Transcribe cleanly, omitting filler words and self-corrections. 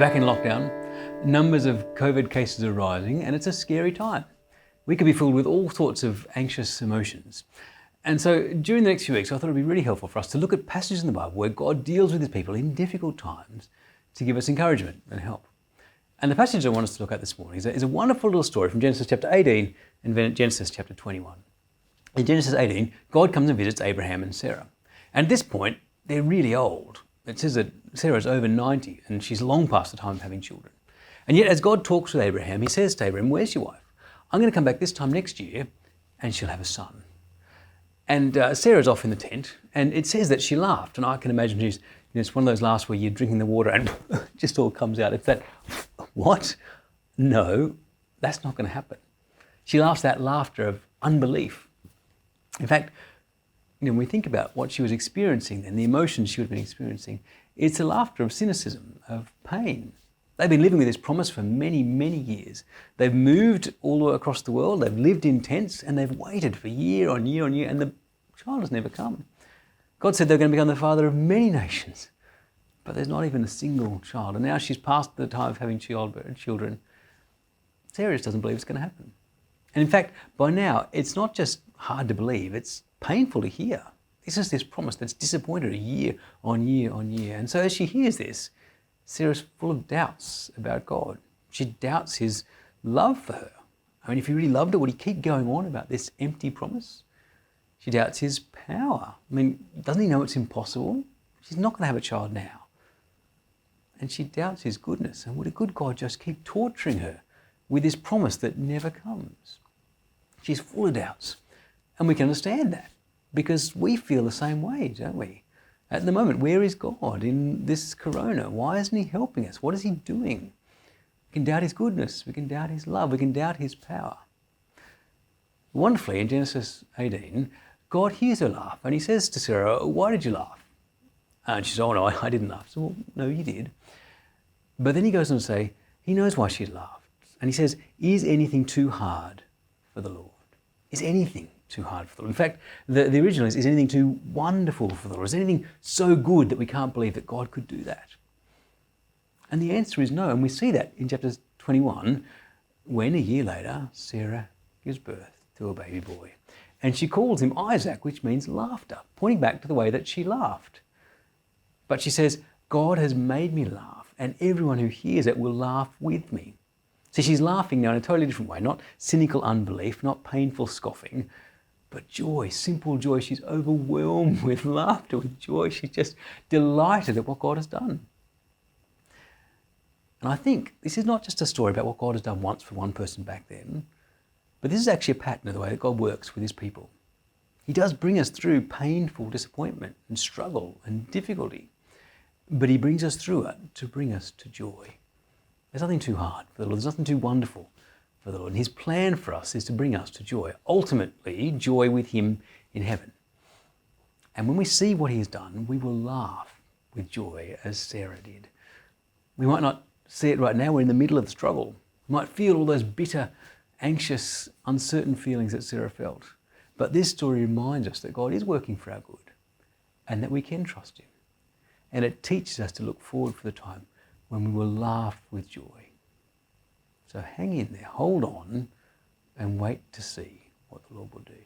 back in lockdown. Numbers of COVID cases are rising and it's a scary time. We could be filled with all sorts of anxious emotions. And so during the next few weeks, I thought it would be really helpful for us to look at passages in the Bible where God deals with his people in difficult times to give us encouragement and help. And the passage I want us to look at this morning is a wonderful little story from Genesis chapter 18 and Genesis chapter 21. In Genesis 18, God comes and visits Abraham and Sarah. And at this point, they're really old. It says that Sarah's over 90 and she's long past the time of having children. And yet as God talks with Abraham, he says to Abraham, "Where's your wife? I'm going to come back this time next year and she'll have a son." And Sarah's off in the tent, and it says that she laughed. And I can imagine it's one of those laughs where you're drinking the water and just all comes out. It's that, what? No, that's not going to happen. She laughs that laughter of unbelief. In fact, when we think about what she was experiencing and the emotions she would have been experiencing, it's a laughter of cynicism, of pain. They've been living with this promise for many, many years. They've moved all the way across the world, they've lived in tents, and they've waited for year on year on year, and the child has never come. God said they're going to become the father of many nations, but there's not even a single child. And now she's past the time of having children. Sarah just doesn't believe it's going to happen. And in fact, by now, it's not just hard to believe, it's painful to hear. This is this promise that's disappointed her year on year on year. And so as she hears this, Sarah's full of doubts about God. She doubts his love for her. I mean, if he really loved her, would he keep going on about this empty promise? She doubts his power. I mean, doesn't he know it's impossible? She's not going to have a child now. And she doubts his goodness. And would a good God just keep torturing her with this promise that never comes? She's full of doubts. And we can understand that because we feel the same way, don't we? At the moment, where is God in this corona? Why isn't he helping us? What is he doing? We can doubt his goodness. We can doubt his love. We can doubt his power. Wonderfully, in Genesis 18, God hears her laugh and he says to Sarah, "Why did you laugh?" And she says, "Oh no, I didn't laugh." So, well, no, you did. But then he goes on to say, he knows why she laughed. And he says, "Is anything too hard for the Lord?" Is anything too hard for the Lord? In fact, the original is anything too wonderful for the Lord? Is anything so good that we can't believe that God could do that? And the answer is no. And we see that in chapter 21, when a year later, Sarah gives birth to a baby boy. And she calls him Isaac, which means laughter, pointing back to the way that she laughed. But she says, "God has made me laugh, and everyone who hears it will laugh with me." See, she's laughing now in a totally different way, not cynical unbelief, not painful scoffing, but joy, simple joy. She's overwhelmed with laughter, with joy. She's just delighted at what God has done. And I think this is not just a story about what God has done once for one person back then, but this is actually a pattern of the way that God works with his people. He does bring us through painful disappointment and struggle and difficulty, but he brings us through it to bring us to joy. There's nothing too hard for the Lord. There's nothing too wonderful for the Lord. And his plan for us is to bring us to joy, ultimately joy with him in heaven. And when we see what he has done, we will laugh with joy as Sarah did. We might not see it right now. We're in the middle of the struggle. We might feel all those bitter, anxious, uncertain feelings that Sarah felt. But this story reminds us that God is working for our good and that we can trust him. And it teaches us to look forward for the time when we will laugh with joy. So hang in there, hold on, and wait to see what the Lord will do.